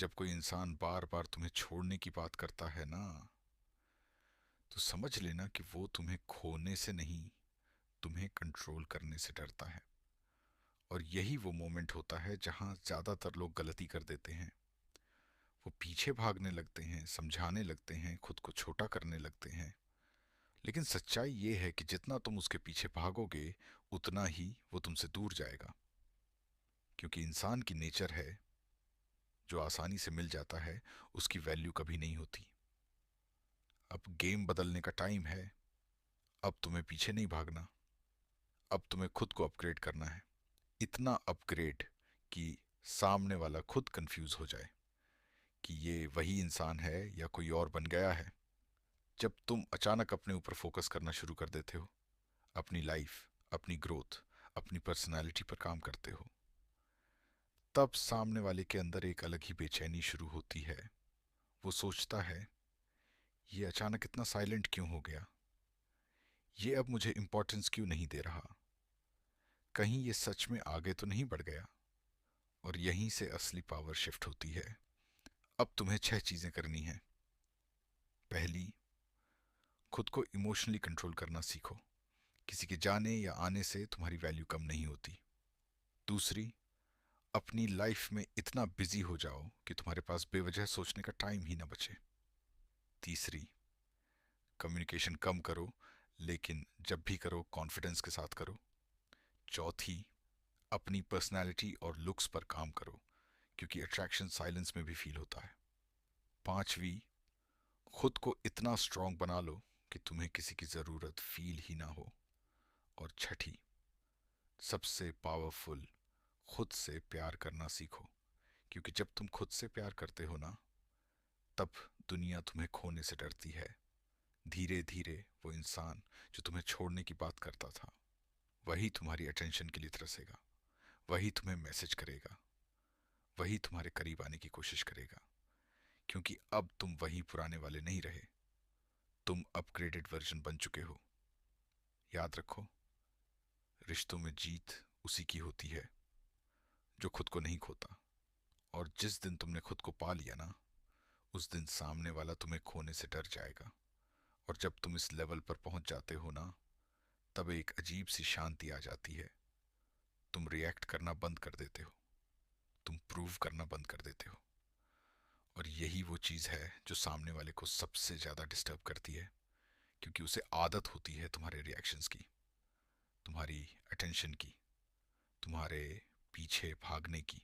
जब कोई इंसान बार बार तुम्हें छोड़ने की बात करता है ना, तो समझ लेना कि वो तुम्हें खोने से नहीं, तुम्हें कंट्रोल करने से डरता है। और यही वो मोमेंट होता है जहां ज्यादातर लोग गलती कर देते हैं। वो पीछे भागने लगते हैं, समझाने लगते हैं, खुद को छोटा करने लगते हैं। लेकिन सच्चाई ये है कि जितना तुम उसके पीछे भागोगे, उतना ही वो तुमसे दूर जाएगा। क्योंकि इंसान की नेचर है, जो आसानी से मिल जाता है उसकी वैल्यू कभी नहीं होती। अब गेम बदलने का टाइम है। अब तुम्हें पीछे नहीं भागना, अब तुम्हें खुद को अपग्रेड करना है। इतना अपग्रेड कि सामने वाला खुद कंफ्यूज हो जाए कि ये वही इंसान है या कोई और बन गया है। जब तुम अचानक अपने ऊपर फोकस करना शुरू कर देते हो, अपनी लाइफ, अपनी ग्रोथ, अपनी पर्सनालिटी पर काम करते हो, तब सामने वाले के अंदर एक अलग ही बेचैनी शुरू होती है। वो सोचता है, ये अचानक इतना साइलेंट क्यों हो गया, ये अब मुझे इंपॉर्टेंस क्यों नहीं दे रहा, कहीं ये सच में आगे तो नहीं बढ़ गया। और यहीं से असली पावर शिफ्ट होती है। अब तुम्हें 6 चीजें करनी है। पहली, खुद को इमोशनली कंट्रोल करना सीखो। किसी के जाने या आने से तुम्हारी वैल्यू कम नहीं होती। दूसरी, अपनी लाइफ में इतना बिजी हो जाओ कि तुम्हारे पास बेवजह सोचने का टाइम ही ना बचे। तीसरी, कम्युनिकेशन कम करो, लेकिन जब भी करो कॉन्फिडेंस के साथ करो। चौथी, अपनी पर्सनैलिटी और लुक्स पर काम करो, क्योंकि अट्रैक्शन साइलेंस में भी फील होता है। पांचवी, खुद को इतना स्ट्रांग बना लो कि तुम्हें किसी की जरूरत फील ही ना हो। और छठी, सबसे पावरफुल, खुद से प्यार करना सीखो। क्योंकि जब तुम खुद से प्यार करते हो ना, तब दुनिया तुम्हें खोने से डरती है। धीरे धीरे वो इंसान जो तुम्हें छोड़ने की बात करता था, वही तुम्हारी अटेंशन के लिए तरसेगा, वही तुम्हें मैसेज करेगा, वही तुम्हारे करीब आने की कोशिश करेगा। क्योंकि अब तुम वही पुराने वाले नहीं रहे, तुम अपग्रेडेड वर्जन बन चुके हो। याद रखो, रिश्तों में जीत उसी की होती है जो खुद को नहीं खोता। और जिस दिन तुमने खुद को पा लिया ना, उस दिन सामने वाला तुम्हें खोने से डर जाएगा। और जब तुम इस लेवल पर पहुंच जाते हो ना, तब एक अजीब सी शांति आ जाती है। तुम रिएक्ट करना बंद कर देते हो, तुम प्रूव करना बंद कर देते हो। और यही वो चीज है जो सामने वाले को सबसे ज्यादा डिस्टर्ब करती है। क्योंकि उसे आदत होती है तुम्हारे रिएक्शंस की, तुम्हारी अटेंशन की, तुम्हारे पीछे भागने की।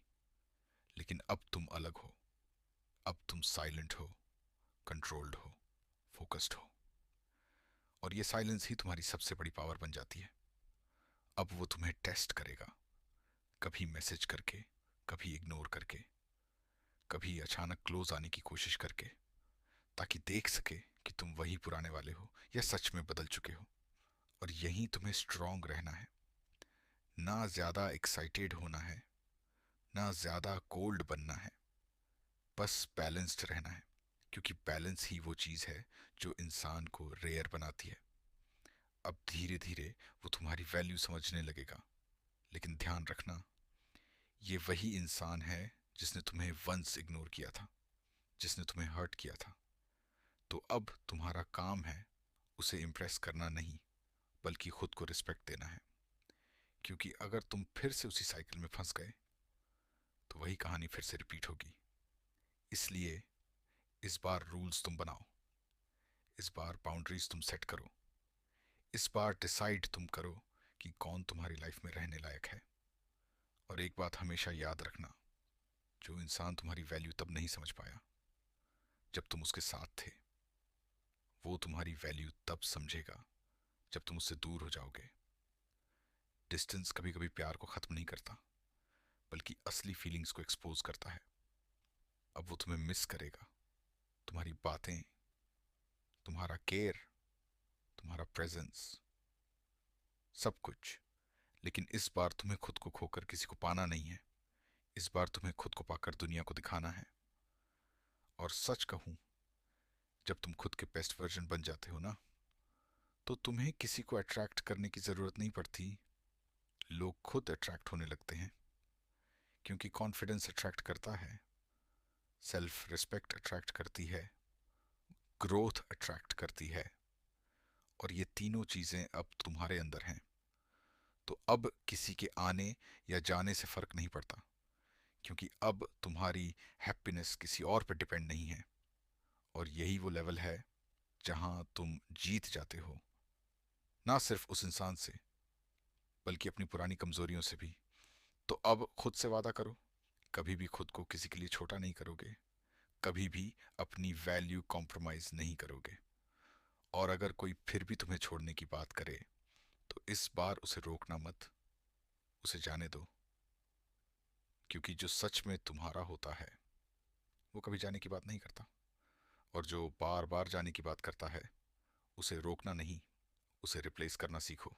लेकिन अब तुम अलग हो, अब तुम साइलेंट हो, कंट्रोल्ड हो, फोकस्ड हो। और ये साइलेंस ही तुम्हारी सबसे बड़ी पावर बन जाती है। अब वो तुम्हें टेस्ट करेगा, कभी मैसेज करके, कभी इग्नोर करके, कभी अचानक क्लोज आने की कोशिश करके, ताकि देख सके कि तुम वही पुराने वाले हो या सच में बदल चुके हो। और यहीं तुम्हें स्ट्रांग रहना है। ना ज्यादा एक्साइटेड होना है, ना ज्यादा कोल्ड बनना है, बस बैलेंस्ड रहना है। क्योंकि बैलेंस ही वो चीज है जो इंसान को रेयर बनाती है। अब धीरे धीरे वो तुम्हारी वैल्यू समझने लगेगा। लेकिन ध्यान रखना, ये वही इंसान है जिसने तुम्हें वंस इग्नोर किया था, जिसने तुम्हें हर्ट किया था। तो अब तुम्हारा काम है उसे इम्प्रेस करना नहीं, बल्कि खुद को रिस्पेक्ट देना है। क्योंकि अगर तुम फिर से उसी साइकिल में फंस गए, तो वही कहानी फिर से रिपीट होगी। इसलिए इस बार रूल्स तुम बनाओ, इस बार बाउंड्रीज तुम सेट करो, इस बार डिसाइड तुम करो कि कौन तुम्हारी लाइफ में रहने लायक है। और एक बात हमेशा याद रखना, जो इंसान तुम्हारी वैल्यू तब नहीं समझ पाया जब तुम उसके साथ थे, वो तुम्हारी वैल्यू तब समझेगा जब तुम उससे दूर हो जाओगे। डिस्टेंस कभी कभी प्यार को खत्म नहीं करता, बल्कि असली फीलिंग्स को एक्सपोज करता है। अब वो तुम्हें मिस करेगा, तुम्हारी बातें, तुम्हारा केयर, तुम्हारा प्रेजेंस, सब कुछ। लेकिन इस बार तुम्हें खुद को खोकर किसी को पाना नहीं है। इस बार तुम्हें खुद को पाकर दुनिया को दिखाना है। और सच कहूं, जब तुम खुद के बेस्ट वर्जन बन जाते हो ना, तो तुम्हें किसी को अट्रैक्ट करने की जरूरत नहीं पड़ती। लोग खुद अट्रैक्ट होने लगते हैं। क्योंकि कॉन्फिडेंस अट्रैक्ट करता है, सेल्फ रिस्पेक्ट अट्रैक्ट करती है, ग्रोथ अट्रैक्ट करती है, और ये तीनों चीजें अब तुम्हारे अंदर हैं। तो अब किसी के आने या जाने से फर्क नहीं पड़ता, क्योंकि अब तुम्हारी हैप्पीनेस किसी और पर डिपेंड नहीं है। और यही वो लेवल है जहां तुम जीत जाते हो, ना सिर्फ उस इंसान से बल्कि अपनी पुरानी कमजोरियों से भी। तो अब खुद से वादा करो, कभी भी खुद को किसी के लिए छोटा नहीं करोगे, कभी भी अपनी वैल्यू कॉम्प्रोमाइज नहीं करोगे। और अगर कोई फिर भी तुम्हें छोड़ने की बात करे तो इस बार उसे रोकना मत, उसे जाने दो। क्योंकि जो सच में तुम्हारा होता है वो कभी जाने की बात नहीं करता, और जो बार बार जाने की बात करता है उसे रोकना नहीं, उसे रिप्लेस करना सीखो।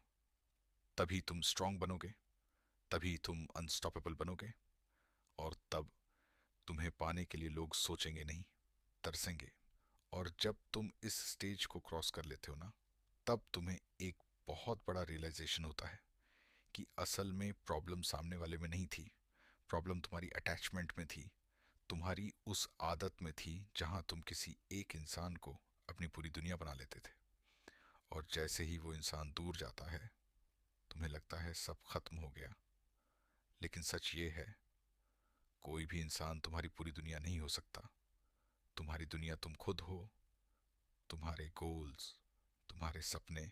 तभी तुम स्ट्रांग बनोगे, तभी तुम अनस्टॉपेबल बनोगे, और तब तुम्हें पाने के लिए लोग सोचेंगे नहीं, तरसेंगे। और जब तुम इस स्टेज को क्रॉस कर लेते हो ना, तब तुम्हें एक बहुत बड़ा रियलाइजेशन होता है कि असल में प्रॉब्लम सामने वाले में नहीं थी, प्रॉब्लम तुम्हारी अटैचमेंट में थी, तुम्हारी उस आदत में थी जहां तुम किसी एक इंसान को अपनी पूरी दुनिया बना लेते थे। और जैसे ही वो इंसान दूर जाता है तुम्हें लगता है सब खत्म हो गया। लेकिन सच ये है, कोई भी इंसान तुम्हारी पूरी दुनिया नहीं हो सकता। तुम्हारी दुनिया तुम खुद हो, तुम्हारे गोल्स, तुम्हारे सपने,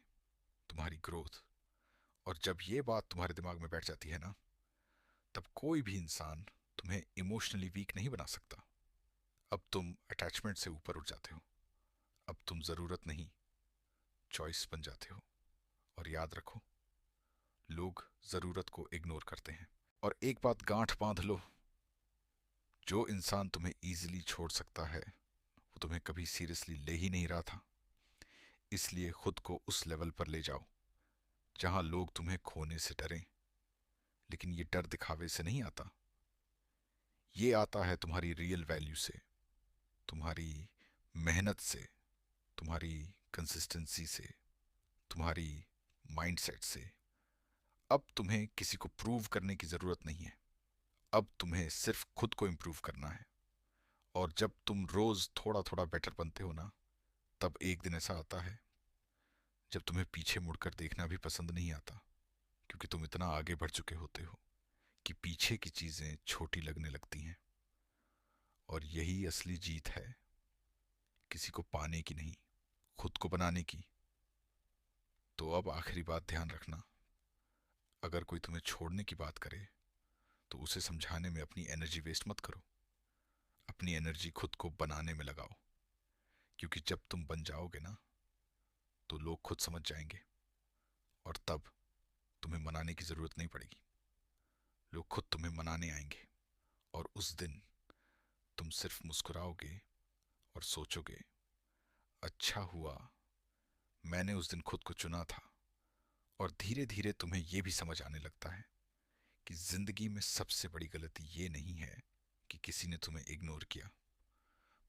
तुम्हारी ग्रोथ। और जब ये बात तुम्हारे दिमाग में बैठ जाती है ना, तब कोई भी इंसान तुम्हें इमोशनली वीक नहीं बना सकता। अब तुम अटैचमेंट से ऊपर उठ जाते हो, अब तुम जरूरत नहीं, चॉइस बन जाते हो। और याद रखो, लोग जरूरत को इग्नोर करते हैं। और एक बात गांठ बांध लो, जो इंसान तुम्हें इजीली छोड़ सकता है वो तुम्हें कभी सीरियसली ले ही नहीं रहा था। इसलिए खुद को उस लेवल पर ले जाओ जहां लोग तुम्हें खोने से डरें। लेकिन ये डर दिखावे से नहीं आता, ये आता है तुम्हारी रियल वैल्यू से, तुम्हारी मेहनत से, तुम्हारी कंसिस्टेंसी से, तुम्हारी माइंडसेट से। अब तुम्हें किसी को प्रूव करने की जरूरत नहीं है, अब तुम्हें सिर्फ खुद को इम्प्रूव करना है। और जब तुम रोज थोड़ा थोड़ा बेटर बनते हो ना, तब एक दिन ऐसा आता है जब तुम्हें पीछे मुड़कर देखना भी पसंद नहीं आता, क्योंकि तुम इतना आगे बढ़ चुके होते हो कि पीछे की चीजें छोटी लगने लगती हैं। और यही असली जीत है, किसी को पाने की नहीं, खुद को बनाने की। तो अब आखिरी बात ध्यान रखना, अगर कोई तुम्हें छोड़ने की बात करे तो उसे समझाने में अपनी एनर्जी वेस्ट मत करो, अपनी एनर्जी खुद को बनाने में लगाओ। क्योंकि जब तुम बन जाओगे ना, तो लोग खुद समझ जाएंगे, और तब तुम्हें मनाने की जरूरत नहीं पड़ेगी, लोग खुद तुम्हें मनाने आएंगे। और उस दिन तुम सिर्फ मुस्कुराओगे और सोचोगे, अच्छा हुआ मैंने उस दिन खुद को चुना था। और धीरे धीरे तुम्हें यह भी समझ आने लगता है कि जिंदगी में सबसे बड़ी गलती ये नहीं है कि किसी ने तुम्हें इग्नोर किया,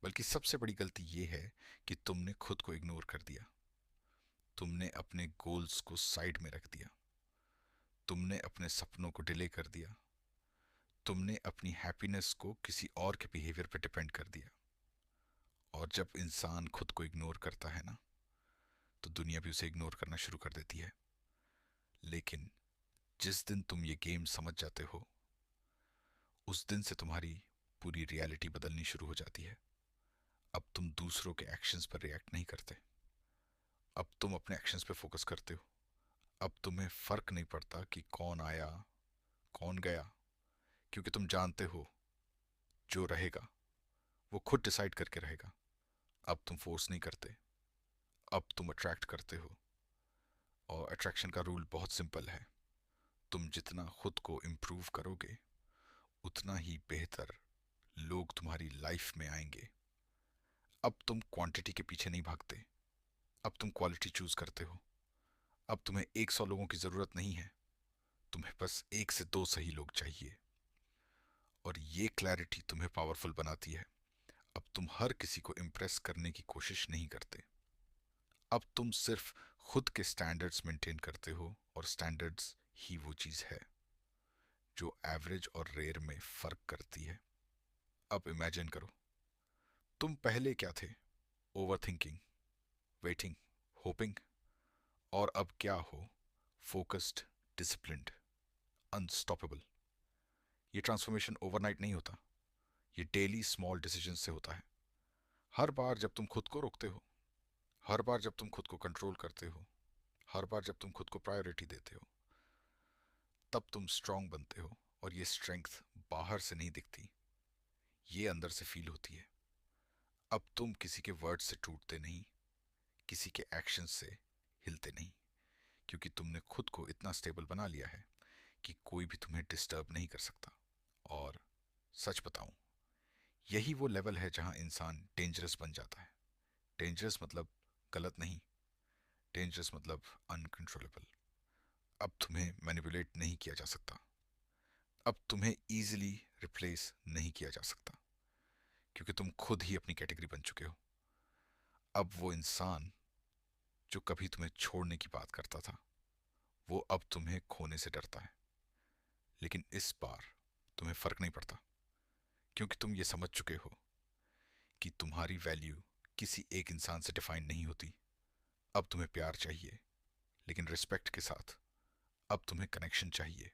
बल्कि सबसे बड़ी गलती ये है कि तुमने खुद को इग्नोर कर दिया। तुमने अपने गोल्स को साइड में रख दिया, तुमने अपने सपनों को डिले कर दिया, तुमने अपनी हैप्पीनेस को किसी और के बिहेवियर पर डिपेंड कर दिया। और जब इंसान खुद को इग्नोर करता है ना, तो दुनिया भी उसे इग्नोर करना शुरू कर देती है। लेकिन जिस दिन तुम ये गेम समझ जाते हो, उस दिन से तुम्हारी पूरी रियलिटी बदलनी शुरू हो जाती है। अब तुम दूसरों के एक्शंस पर रिएक्ट नहीं करते, अब तुम अपने एक्शंस पे फोकस करते हो। अब तुम्हें फर्क नहीं पड़ता कि कौन आया कौन गया, क्योंकि तुम जानते हो जो रहेगा वो खुद डिसाइड करके रहेगा। अब तुम फोर्स नहीं करते, अब तुम अट्रैक्ट करते हो। और अट्रैक्शन का रूल बहुत सिंपल है, तुम जितना खुद को इम्प्रूव करोगे उतना ही बेहतर लोग तुम्हारी लाइफ में आएंगे। अब तुम क्वांटिटी के पीछे नहीं भागते, अब तुम क्वालिटी चूज करते हो। अब तुम्हें 100 लोगों की जरूरत नहीं है, तुम्हें बस 1 से 2 सही लोग चाहिए। और ये क्लैरिटी तुम्हें पावरफुल बनाती है। अब तुम हर किसी को इम्प्रेस करने की कोशिश नहीं करते, अब तुम सिर्फ खुद के स्टैंडर्ड्स मेंटेन करते हो। और स्टैंडर्ड्स ही वो चीज है जो एवरेज और रेयर में फर्क करती है। अब इमेजिन करो, तुम पहले क्या थे? Over thinking, waiting, hopping. और अब क्या हो? Focused, disciplined, unstoppable. ये ट्रांसफॉर्मेशन ओवरनाइट नहीं होता, ये डेली स्मॉल डिसीजन से होता है। हर बार जब तुम खुद को रोकते हो, हर बार जब तुम खुद को कंट्रोल करते हो, हर बार जब तुम खुद को प्रायोरिटी देते हो, तब तुम स्ट्रांग बनते हो। और ये स्ट्रेंथ बाहर से नहीं दिखती, ये अंदर से फील होती है। अब तुम किसी के वर्ड से टूटते नहीं, किसी के एक्शन से हिलते नहीं, क्योंकि तुमने खुद को इतना स्टेबल बना लिया है कि कोई भी तुम्हें डिस्टर्ब नहीं कर सकता। और सच बताऊं, यही वो लेवल है जहां इंसान डेंजरस बन जाता है। डेंजरस मतलब गलत नहीं, डेंजरस मतलब अनकंट्रोलेबल। अब तुम्हें मैनिपुलेट नहीं किया जा सकता, अब तुम्हें इजीली रिप्लेस नहीं किया जा सकता, क्योंकि तुम खुद ही अपनी कैटेगरी बन चुके हो। अब वो इंसान जो कभी तुम्हें छोड़ने की बात करता था, वो अब तुम्हें खोने से डरता है। लेकिन इस बार तुम्हें फर्क नहीं पड़ता, क्योंकि तुम ये समझ चुके हो कि तुम्हारी वैल्यू किसी एक इंसान से डिफाइन नहीं होती। अब तुम्हें प्यार चाहिए, लेकिन रिस्पेक्ट के साथ। अब तुम्हें कनेक्शन चाहिए,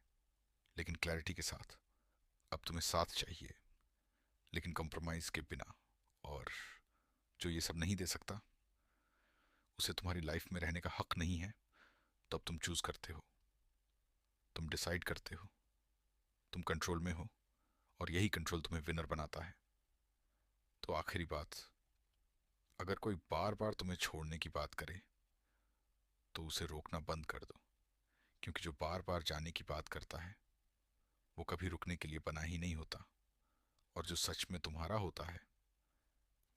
लेकिन क्लैरिटी के साथ। अब तुम्हें साथ चाहिए, लेकिन कॉम्प्रोमाइज के बिना। और जो ये सब नहीं दे सकता, उसे तुम्हारी लाइफ में रहने का हक नहीं है। तो अब तुम चूज करते हो, तुम डिसाइड करते हो, तुम कंट्रोल में हो, और यही कंट्रोल तुम्हें विनर बनाता है। तो आखिरी बात, अगर कोई बार बार तुम्हें छोड़ने की बात करे, तो उसे रोकना बंद कर दो, क्योंकि जो बार बार जाने की बात करता है, वो कभी रुकने के लिए बना ही नहीं होता। और जो सच में तुम्हारा होता है,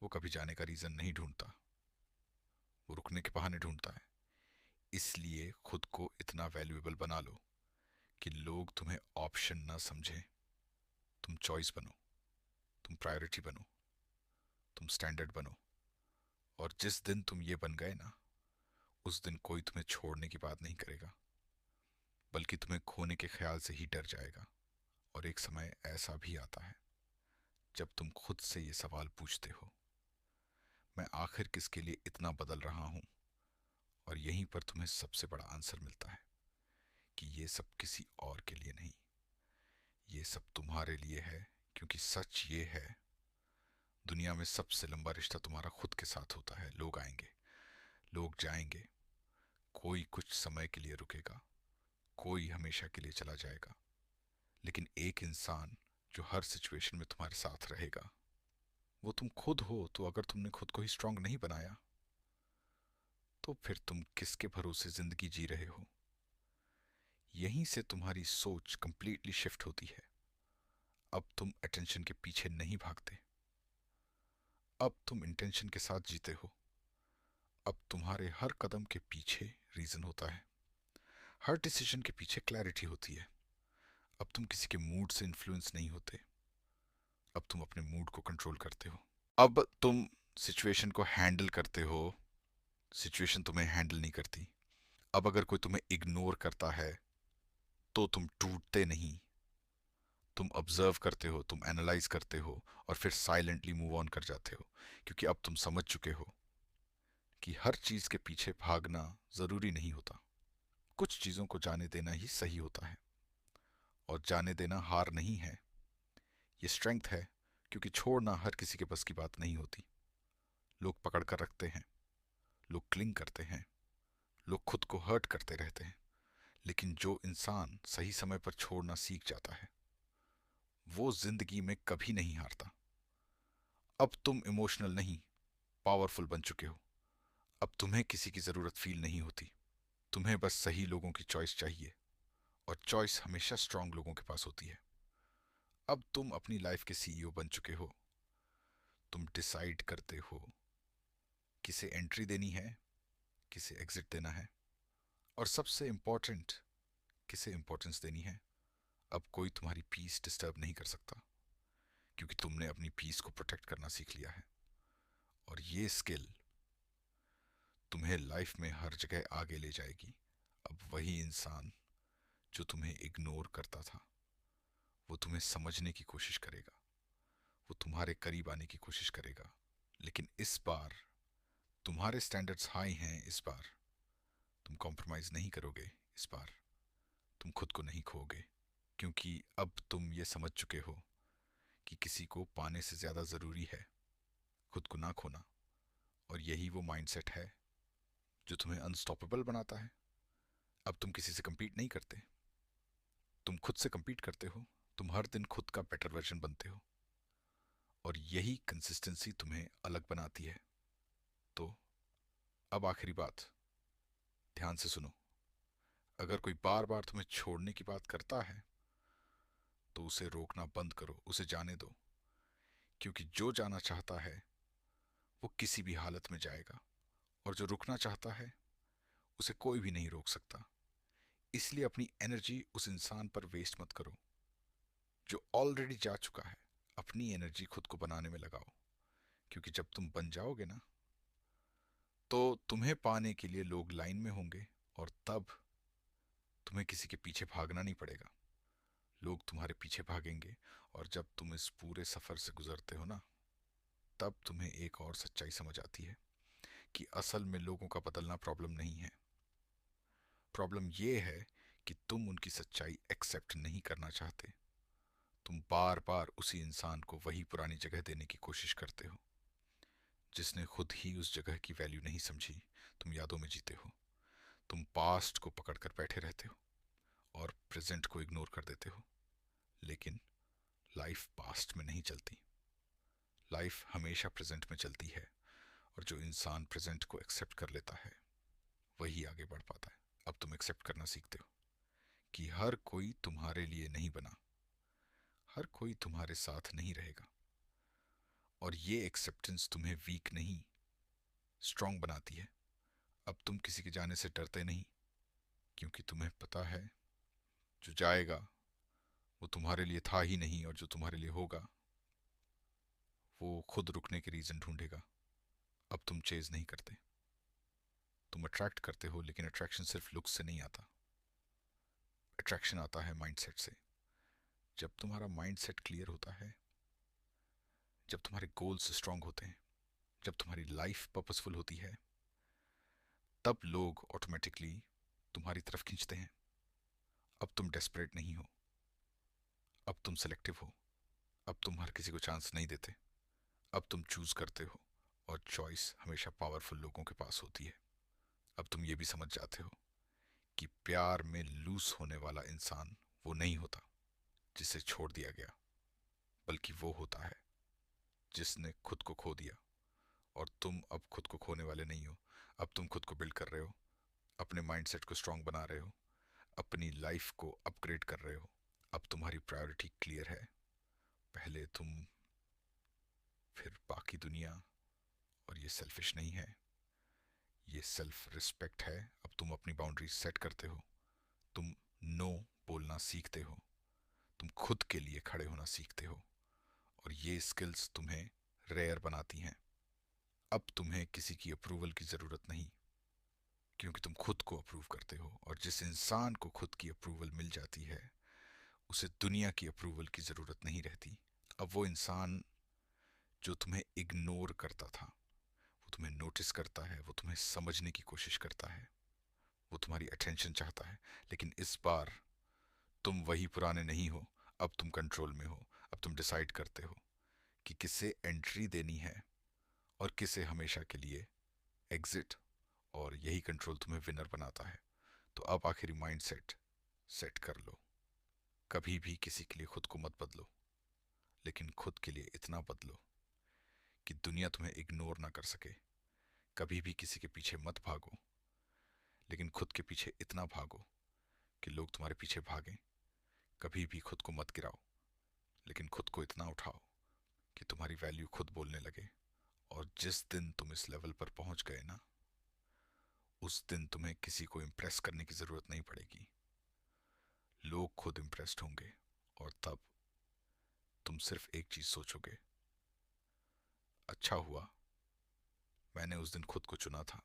वो कभी जाने का रीजन नहीं ढूंढता, वो रुकने के बहाने ढूंढता है। इसलिए खुद को इतना वैल्यूएबल बना लो कि लोग तुम्हें ऑप्शन ना समझें। तुम चॉइस बनो, तुम प्रायोरिटी बनो, तुम स्टैंडर्ड बनो। और जिस दिन तुम ये बन गए ना, उस दिन कोई तुम्हें छोड़ने की बात नहीं करेगा, बल्कि तुम्हें खोने के ख्याल से ही डर जाएगा। और एक समय ऐसा भी आता है जब तुम खुद से ये सवाल पूछते हो, मैं आखिर किसके लिए इतना बदल रहा हूं? और यहीं पर तुम्हें सबसे बड़ा आंसर मिलता है कि ये सब किसी और के लिए नहीं, ये सब तुम्हारे लिए है। क्योंकि सच ये है, दुनिया में सबसे लंबा रिश्ता तुम्हारा खुद के साथ होता है। लोग आएंगे, लोग जाएंगे, कोई कुछ समय के लिए रुकेगा, कोई हमेशा के लिए चला जाएगा। लेकिन एक इंसान जो हर सिचुएशन में तुम्हारे साथ रहेगा, वो तुम खुद हो। तो अगर तुमने खुद को ही स्ट्रांग नहीं बनाया, तो फिर तुम किसके भरोसे जिंदगी जी रहे हो? यहीं से तुम्हारी सोच कंप्लीटली शिफ्ट होती है। अब तुम अटेंशन के पीछे नहीं भागते, अब तुम इंटेंशन के साथ जीते हो। अब तुम्हारे हर कदम के पीछे रीजन होता है, हर डिसीजन के पीछे क्लैरिटी होती है। अब तुम किसी के मूड से इन्फ्लुएंस नहीं होते, अब तुम अपने मूड को कंट्रोल करते हो। अब तुम सिचुएशन को हैंडल करते हो, सिचुएशन तुम्हें हैंडल नहीं करती। अब अगर कोई तुम्हें इग्नोर करता है, तो तुम टूटते नहीं, तुम ऑब्जर्व करते हो, तुम एनालाइज करते हो, और फिर साइलेंटली मूव ऑन कर जाते हो। क्योंकि अब तुम समझ चुके हो कि हर चीज के पीछे भागना जरूरी नहीं होता, कुछ चीजों को जाने देना ही सही होता है। और जाने देना हार नहीं है, ये स्ट्रेंथ है। क्योंकि छोड़ना हर किसी के बस की बात नहीं होती। लोग पकड़ कर रखते हैं, लोग क्लिंग करते हैं, लोग खुद को हर्ट करते रहते हैं। लेकिन जो इंसान सही समय पर छोड़ना सीख जाता है, वो जिंदगी में कभी नहीं हारता। अब तुम इमोशनल नहीं, पावरफुल बन चुके हो। अब तुम्हें किसी की जरूरत फील नहीं होती, तुम्हें बस सही लोगों की चॉइस चाहिए। और चॉइस हमेशा स्ट्रांग लोगों के पास होती है। अब तुम अपनी लाइफ के सीईओ बन चुके हो। तुम डिसाइड करते हो किसे एंट्री देनी है, किसे एग्जिट देना है, और सबसे इंपॉर्टेंट, किसे इंपॉर्टेंस देनी है। अब कोई तुम्हारी पीस डिस्टर्ब नहीं कर सकता, क्योंकि तुमने अपनी पीस को प्रोटेक्ट करना सीख लिया है। और ये स्किल तुम्हें लाइफ में हर जगह आगे ले जाएगी। अब वही इंसान जो तुम्हें इग्नोर करता था, वो तुम्हें समझने की कोशिश करेगा, वो तुम्हारे करीब आने की कोशिश करेगा, लेकिन इस बार तुम्हारे स्टैंडर्ड्स हाई हैं। इस बार तुम कॉम्प्रोमाइज नहीं करोगे। इस बार तुम खुद को नहीं खोओगे, क्योंकि अब तुम ये समझ चुके हो कि किसी को पाने से ज़्यादा ज़रूरी है खुद को ना खोना। और यही वो माइंडसेट है जो तुम्हें अनस्टॉपेबल बनाता है। अब तुम किसी से compete नहीं करते, तुम खुद से compete करते हो। तुम हर दिन खुद का बेटर वर्जन बनते हो, और यही कंसिस्टेंसी तुम्हें अलग बनाती है। तो अब आखिरी बात ध्यान से सुनो। अगर कोई बार बार तुम्हें छोड़ने की बात करता है तो उसे रोकना बंद करो, उसे जाने दो। क्योंकि जो जाना चाहता है वो किसी भी हालत में जाएगा, और जो रुकना चाहता है उसे कोई भी नहीं रोक सकता। इसलिए अपनी एनर्जी उस इंसान पर वेस्ट मत करो जो ऑलरेडी जा चुका है। अपनी एनर्जी खुद को बनाने में लगाओ, क्योंकि जब तुम बन जाओगे ना, तो तुम्हें पाने के लिए लोग लाइन में होंगे, और तब तुम्हें किसी के पीछे भागना नहीं पड़ेगा। लोग तुम्हारे पीछे भागेंगे। और जब तुम इस पूरे सफर से गुजरते हो ना, तब तुम्हें एक और सच्चाई समझ आती है कि असल में लोगों का बदलना प्रॉब्लम नहीं है। प्रॉब्लम ये है कि तुम उनकी सच्चाई एक्सेप्ट नहीं करना चाहते। तुम बार बार उसी इंसान को वही पुरानी जगह देने की कोशिश करते हो, जिसने खुद ही उस जगह की वैल्यू नहीं समझी। तुम यादों में जीते हो। तुम पास्ट को पकड़कर बैठे रहते हो और प्रेजेंट को इग्नोर कर देते हो। लेकिन लाइफ पास्ट में नहीं चलती, लाइफ हमेशा प्रेजेंट में चलती है। और जो इंसान प्रेजेंट को एक्सेप्ट कर लेता है वही आगे बढ़ पाता है। अब तुम एक्सेप्ट करना सीखते हो कि हर कोई तुम्हारे लिए नहीं बना, हर कोई तुम्हारे साथ नहीं रहेगा। और ये एक्सेप्टेंस तुम्हें वीक नहीं, स्ट्रांग बनाती है। अब तुम किसी के जाने से डरते नहीं, क्योंकि तुम्हें पता है जो जाएगा वो तुम्हारे लिए था ही नहीं, और जो तुम्हारे लिए होगा वो खुद रुकने के रीजन ढूंढेगा। अब तुम चेज नहीं करते, तुम अट्रैक्ट करते हो। लेकिन अट्रैक्शन सिर्फ लुक्स से नहीं आता, अट्रैक्शन आता है माइंडसेट से। जब तुम्हारा माइंडसेट क्लियर होता है, जब तुम्हारे गोल्स स्ट्रांग होते हैं, जब तुम्हारी लाइफ पर्पसफुल होती है, तब लोग ऑटोमेटिकली तुम्हारी तरफ खींचते हैं। अब तुम डेस्परेट नहीं हो, अब तुम सेलेक्टिव हो। अब तुम हर किसी को चांस नहीं देते, अब तुम चूज करते हो। और चॉइस हमेशा पावरफुल लोगों के पास होती है। अब तुम ये भी समझ जाते हो कि प्यार में लूज होने वाला इंसान वो नहीं होता जिसे छोड़ दिया गया, बल्कि वो होता है जिसने खुद को खो दिया। और तुम अब खुद को खोने वाले नहीं हो। अब तुम खुद को बिल्ड कर रहे हो, अपने माइंडसेट को स्ट्रांग बना रहे हो, अपनी लाइफ को अपग्रेड कर रहे हो। अब तुम्हारी प्रायोरिटी क्लियर है। पहले तुम, फिर बाकी दुनिया। और ये सेल्फिश नहीं है, ये सेल्फ रिस्पेक्ट है। अब तुम अपनी बाउंड्री सेट करते हो, तुम नो बोलना सीखते हो, तुम खुद के लिए खड़े होना सीखते हो। और ये स्किल्स तुम्हें रेयर बनाती हैं। अब तुम्हें किसी की अप्रूवल की ज़रूरत नहीं, क्योंकि तुम खुद को अप्रूव करते हो। और जिस इंसान को खुद की अप्रूवल मिल जाती है, उसे दुनिया की अप्रूवल की ज़रूरत नहीं रहती। अब वो इंसान जो तुम्हें इग्नोर करता था, वो तुम्हें नोटिस करता है, वो तुम्हें समझने की कोशिश करता है, वो तुम्हारी अटेंशन चाहता है। लेकिन इस बार तुम वही पुराने नहीं हो। अब तुम कंट्रोल में हो। अब तुम डिसाइड करते हो कि किसे एंट्री देनी है और किसे हमेशा के लिए एग्जिट। और यही कंट्रोल तुम्हें विनर बनाता है। तो अब आखिरी माइंड सेट कर लो। कभी भी किसी के लिए खुद को मत बदलो, लेकिन खुद के लिए इतना बदलो कि दुनिया तुम्हें इग्नोर ना कर सके। कभी भी किसी के पीछे मत भागो, लेकिन खुद के पीछे इतना भागो कि लोग तुम्हारे पीछे भागें। कभी भी खुद को मत गिराओ, लेकिन खुद को इतना उठाओ कि तुम्हारी वैल्यू खुद बोलने लगे। और जिस दिन तुम इस लेवल पर पहुंच गए ना, उस दिन तुम्हें किसी को इम्प्रेस करने की जरूरत नहीं पड़ेगी। लोग खुद इम्प्रेस्ड होंगे। और तब तुम सिर्फ एक चीज सोचोगे, अच्छा हुआ मैंने उस दिन खुद को चुना था।